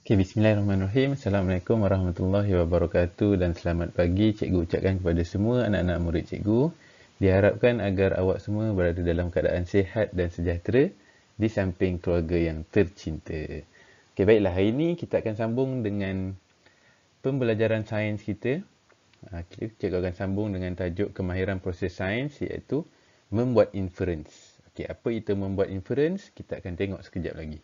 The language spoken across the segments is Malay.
Okay, bismillahirrahmanirrahim. Assalamualaikum warahmatullahi wabarakatuh dan selamat pagi cikgu ucapkan kepada semua anak-anak murid cikgu. Diharapkan agar awak semua berada dalam keadaan sihat dan sejahtera di samping keluarga yang tercinta. Okay, baiklah, hari ini kita akan sambung dengan pembelajaran sains kita. Cikgu akan sambung dengan tajuk kemahiran proses sains iaitu membuat inference. Okay, apa itu membuat inference? Kita akan tengok sekejap lagi.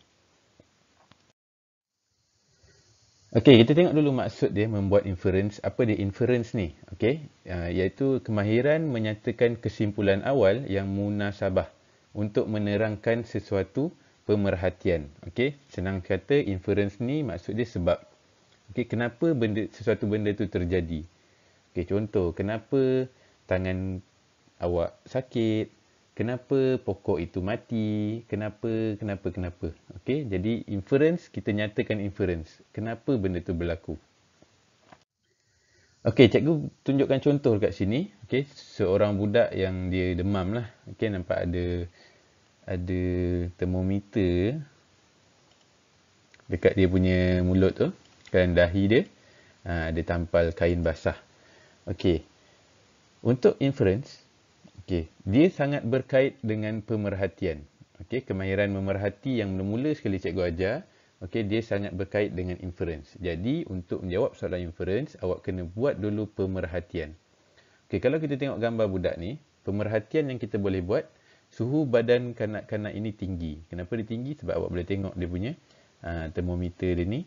Okey, kita tengok dulu maksud dia membuat inference. Apa dia inference ni? Okey, iaitu kemahiran menyatakan kesimpulan awal yang munasabah untuk menerangkan sesuatu pemerhatian. Okey, senang kata inference ni maksud dia sebab. Okey, kenapa sesuatu benda tu terjadi? Okey, contoh, kenapa tangan awak sakit? Kenapa pokok itu mati? Kenapa? Okey, jadi inference, kita nyatakan inference. Kenapa benda tu berlaku? Okey, cikgu tunjukkan contoh kat sini. Okey, seorang budak yang dia demam lah. Okey, nampak ada termometer dekat dia punya mulut tu, kan dahi dia. Dia tampal kain basah. Okey, untuk inference, okey, dia sangat berkait dengan pemerhatian. Okey, kemahiran memerhati yang mula sekali cikgu ajar, okey, dia sangat berkait dengan inference. Jadi, untuk menjawab soalan inference, awak kena buat dulu pemerhatian. Okey, kalau kita tengok gambar budak ni, pemerhatian yang kita boleh buat, suhu badan kanak-kanak ini tinggi. Kenapa dia tinggi? Sebab awak boleh tengok dia punya termometer dia ni.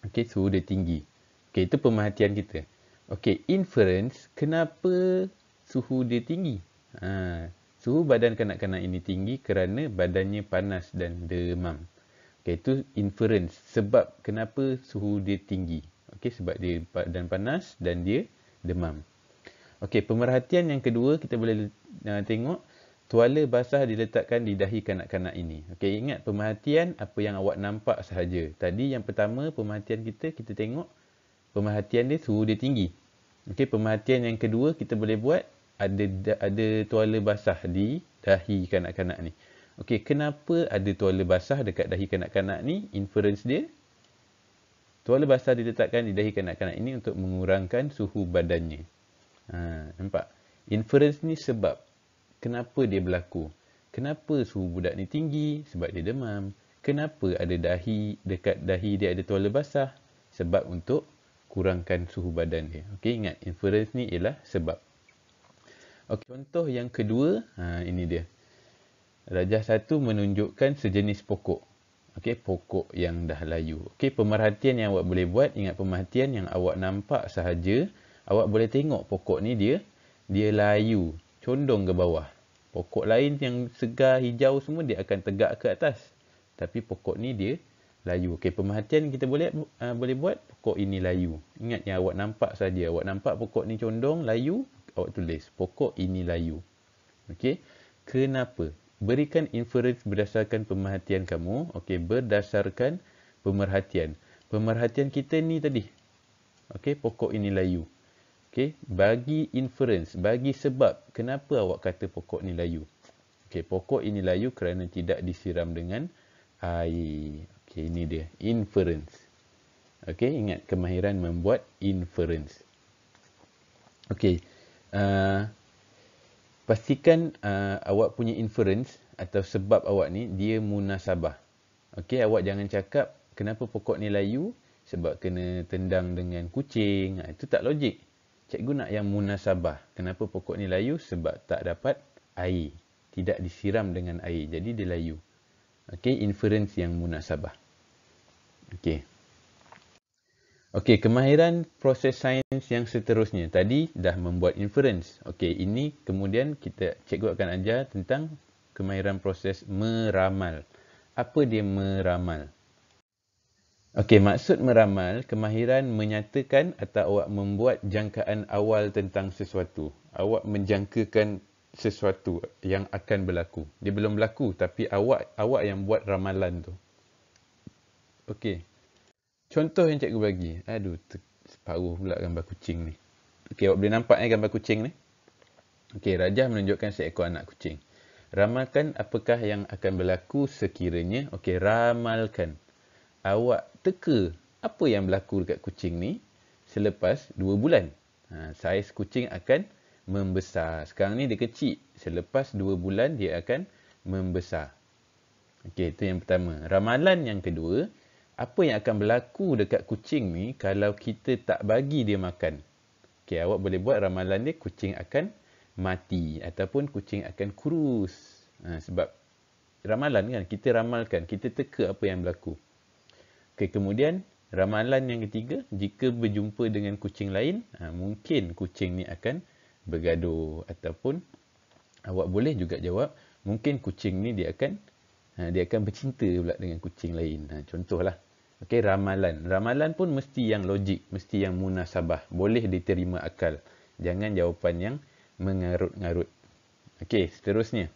Okey, suhu dia tinggi. Okey, itu pemerhatian kita. Okey, inference, kenapa suhu dia tinggi? Suhu badan kanak-kanak ini tinggi kerana badannya panas dan demam. Okey, itu inference. Sebab kenapa suhu dia tinggi. Okey, sebab dia badan panas dan dia demam. Okey, pemerhatian yang kedua kita boleh tengok tuala basah diletakkan di dahi kanak-kanak ini. Okey, ingat pemerhatian apa yang awak nampak sahaja. Tadi yang pertama pemerhatian kita tengok pemerhatian dia suhu dia tinggi. Okey, pemerhatian yang kedua kita boleh buat ada tuala basah di dahi kanak-kanak ni. Okey, kenapa ada tuala basah dekat dahi kanak-kanak ni? Inference dia, tuala basah diletakkan di dahi kanak-kanak ini untuk mengurangkan suhu badannya. Nampak? Inference ni sebab. Kenapa dia berlaku? Kenapa suhu budak ni tinggi? Sebab dia demam. Kenapa ada dekat dahi dia ada tuala basah? Sebab untuk kurangkan suhu badan dia. Okey, ingat inference ni ialah sebab. Okey, contoh yang kedua, ini dia. Rajah satu menunjukkan sejenis pokok. Okey, pokok yang dah layu. Okey, pemerhatian yang awak boleh buat, ingat pemerhatian yang awak nampak sahaja, awak boleh tengok pokok ni dia layu, condong ke bawah. Pokok lain yang segar, hijau semua dia akan tegak ke atas. Tapi pokok ni dia layu. Okey, pemerhatian kita boleh buat pokok ini layu. Ingat yang awak nampak saja. Awak nampak pokok ni condong, layu, awak tulis pokok ini layu. Okey, kenapa? Berikan inference berdasarkan pemerhatian kamu. Okey, berdasarkan pemerhatian. Pemerhatian kita ni tadi. Okey, pokok ini layu. Okey, bagi inference, bagi sebab kenapa awak kata pokok ni layu. Okey, pokok ini layu kerana tidak disiram dengan air. Okey, ini dia, inference. Okey, ingat kemahiran membuat inference. Okey, pastikan awak punya inference atau sebab awak ni, dia munasabah. Okey, awak jangan cakap kenapa pokok ni layu, sebab kena tendang dengan kucing. Itu tak logik. Cikgu nak yang munasabah. Kenapa pokok ni layu? Sebab tak dapat air. Tidak disiram dengan air. Jadi dia layu. Okey, inference yang munasabah. Okey. Okey, kemahiran proses sains yang seterusnya. Tadi dah membuat inference. Okey, ini kemudian cikgu akan ajar tentang kemahiran proses meramal. Apa dia meramal? Okey, maksud meramal, kemahiran menyatakan atau awak membuat jangkaan awal tentang sesuatu. Awak menjangkakan sesuatu yang akan berlaku. Dia belum berlaku tapi awak yang buat ramalan tu. Okey. Contoh yang cikgu bagi. Aduh, separuh pula gambar kucing ni. Okey, awak boleh nampak gambar kucing ni? Okey, rajah menunjukkan seekor anak kucing. Ramalkan apakah yang akan berlaku sekiranya. Okey, ramalkan. awak teka apa yang berlaku dekat kucing ni selepas 2 bulan. Saiz kucing akan membesar. Sekarang ni dia kecil. Selepas 2 bulan dia akan membesar. Okey, itu yang pertama. Ramalan yang kedua, apa yang akan berlaku dekat kucing ni kalau kita tak bagi dia makan. Okey, awak boleh buat ramalan dia, kucing akan mati ataupun kucing akan kurus. Sebab ramalan kan, kita ramalkan, kita teka apa yang berlaku. Okey, kemudian ramalan yang ketiga, jika berjumpa dengan kucing lain, mungkin kucing ni akan bergaduh ataupun awak boleh juga jawab, mungkin kucing ni dia akan bercinta pula dengan kucing lain. Contohlah. Okey, ramalan. Ramalan pun mesti yang logik, mesti yang munasabah, boleh diterima akal. Jangan jawapan yang mengarut-ngarut. Okey, seterusnya.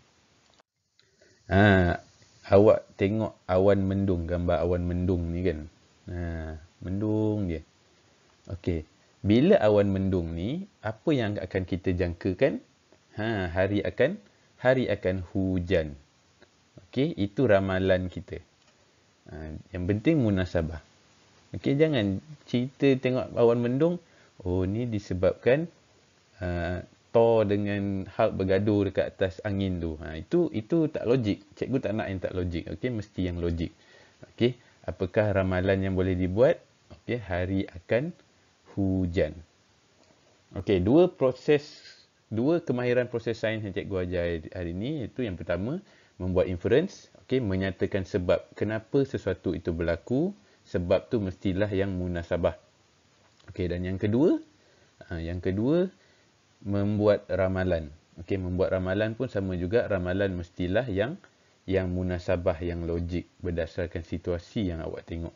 Awak tengok awan mendung, gambar awan mendung ni kan. Mendung dia. Okey. Bila awan mendung ni, apa yang akan kita jangkakan? Hari akan hujan. Okey, itu ramalan kita. Yang penting munasabah. Okey, jangan cerita tengok awan mendung, oh ni disebabkan Thor dengan Hulk bergaduh dekat atas angin tu. Itu tak logik. Cikgu tak nak yang tak logik. Okey, mesti yang logik. Okey, apakah ramalan yang boleh dibuat? Okey, hari akan hujan. Okey, dua kemahiran proses sains yang cikgu ajar hari ini, iaitu yang pertama, membuat inference, menyatakan sebab kenapa sesuatu itu berlaku, sebab tu mestilah yang munasabah. Dan yang kedua, membuat ramalan. Membuat ramalan pun sama juga, ramalan mestilah yang munasabah, yang logik berdasarkan situasi yang awak tengok.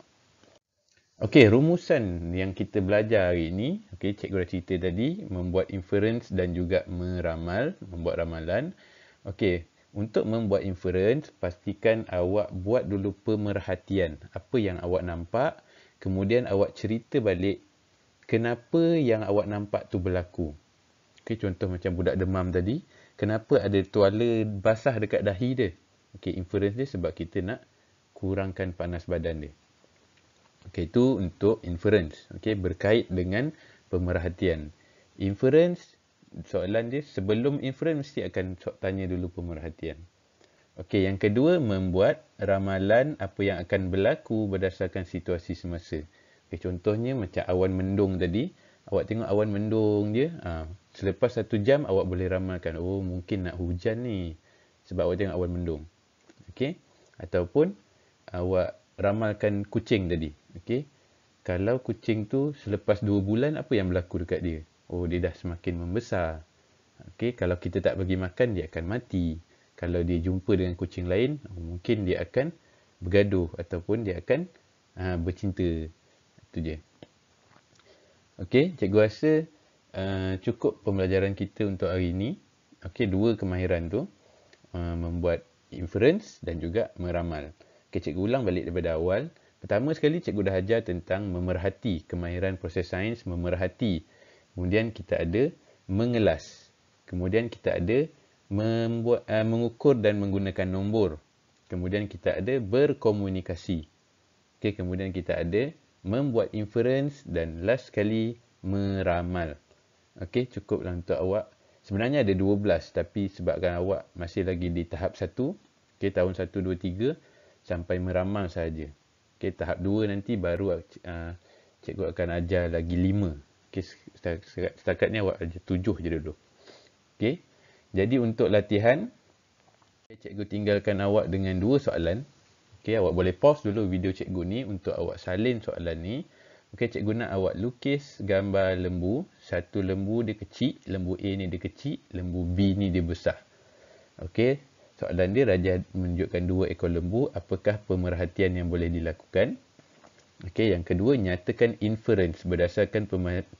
Rumusan yang kita belajar hari ini, cikgu dah cerita tadi, membuat inference dan juga membuat ramalan. Untuk membuat inference, pastikan awak buat dulu pemerhatian. Apa yang awak nampak, kemudian awak cerita balik kenapa yang awak nampak tu berlaku. Contoh macam budak demam tadi, kenapa ada tuala basah dekat dahi dia? Inference dia sebab kita nak kurangkan panas badan dia. Itu untuk inference. Berkait dengan pemerhatian. Inference, soalan dia sebelum inference mesti akan tanya dulu pemerhatian. Yang kedua, membuat ramalan apa yang akan berlaku berdasarkan situasi semasa. Contohnya macam awan mendung tadi, awak tengok awan mendung dia, selepas 1 jam awak boleh ramalkan, oh mungkin nak hujan ni sebab awak tengok awan mendung. Ataupun awak ramalkan kucing tadi. Kalau kucing tu selepas 2 bulan, apa yang berlaku dekat dia? Oh, dia dah semakin membesar. Kalau kita tak bagi makan, dia akan mati. Kalau dia jumpa dengan kucing lain, mungkin dia akan bergaduh ataupun dia akan bercinta. Itu je. Cikgu rasa cukup pembelajaran kita untuk hari ini. 2 kemahiran tu, membuat inference dan juga meramal. Cikgu ulang balik daripada awal. Pertama sekali, cikgu dah ajar tentang memerhati, kemahiran proses sains, memerhati. Kemudian kita ada mengelas. Kemudian kita ada mengukur dan menggunakan nombor. Kemudian kita ada berkomunikasi. Kemudian kita ada membuat inference dan last sekali meramal. Cukuplah untuk awak. Sebenarnya ada 12, tapi sebabkan awak masih lagi di tahap 1, tahun 1, 2, 3 sampai meramal sahaja. Tahap 2 nanti baru cikgu akan ajar lagi 5. Setakat ni awak ajar 7 je dulu. Jadi untuk latihan, cikgu tinggalkan awak dengan 2 soalan. Awak boleh pause dulu video cikgu ni untuk awak salin soalan ni. Cikgu nak awak lukis gambar lembu. Satu lembu dia kecil, lembu A ni dia kecil, lembu B ni dia besar. Soalan dia, Raja menunjukkan 2 ekor lembu. Apakah pemerhatian yang boleh dilakukan? Yang kedua, nyatakan inference berdasarkan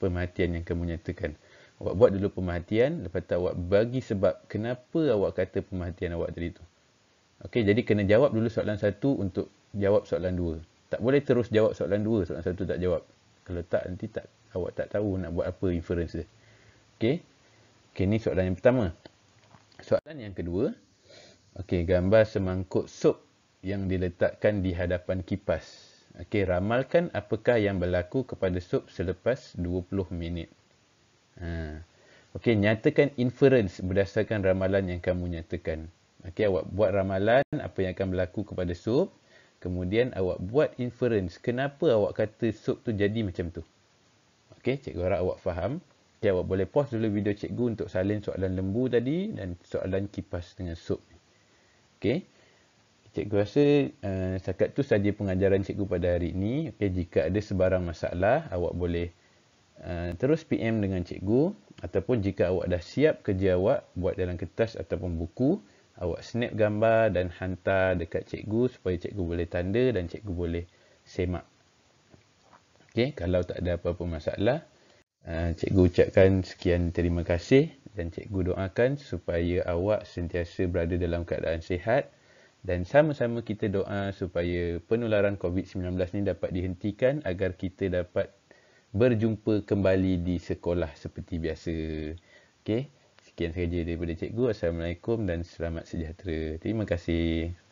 pemerhatian yang kamu nyatakan. Awak buat dulu pemerhatian, lepas tu awak bagi sebab kenapa awak kata pemerhatian awak tadi tu. Jadi kena jawab dulu soalan 1 untuk jawab soalan 2. Tak boleh terus jawab soalan 2, soalan 1 tak jawab. Kalau tak, nanti awak tak tahu nak buat apa inference dia. Ni soalan yang pertama. Soalan yang kedua, gambar semangkuk sup yang diletakkan di hadapan kipas. Okey, ramalkan apakah yang berlaku kepada sup selepas 20 minit. Okey, nyatakan inference berdasarkan ramalan yang kamu nyatakan. Okey, awak buat ramalan apa yang akan berlaku kepada sup. Kemudian awak buat inference kenapa awak kata sup tu jadi macam tu. Okey, cikgu harap awak faham. Okey, awak boleh pause dulu video cikgu untuk salin soalan lembu tadi dan soalan kipas dengan sup. Okey. Cikgu rasa setakat tu saja pengajaran cikgu pada hari ini. Okey, jika ada sebarang masalah, awak boleh terus PM dengan cikgu, ataupun jika awak dah siap kerja awak buat dalam kertas ataupun buku, awak snap gambar dan hantar dekat cikgu supaya cikgu boleh tanda dan cikgu boleh semak. Okey, kalau tak ada apa-apa masalah, cikgu ucapkan sekian terima kasih dan cikgu doakan supaya awak sentiasa berada dalam keadaan sihat dan sama-sama kita doa supaya penularan COVID-19 ni dapat dihentikan agar kita dapat berjumpa kembali di sekolah seperti biasa. Okey, sekian sahaja daripada cikgu. Assalamualaikum dan selamat sejahtera. Terima kasih.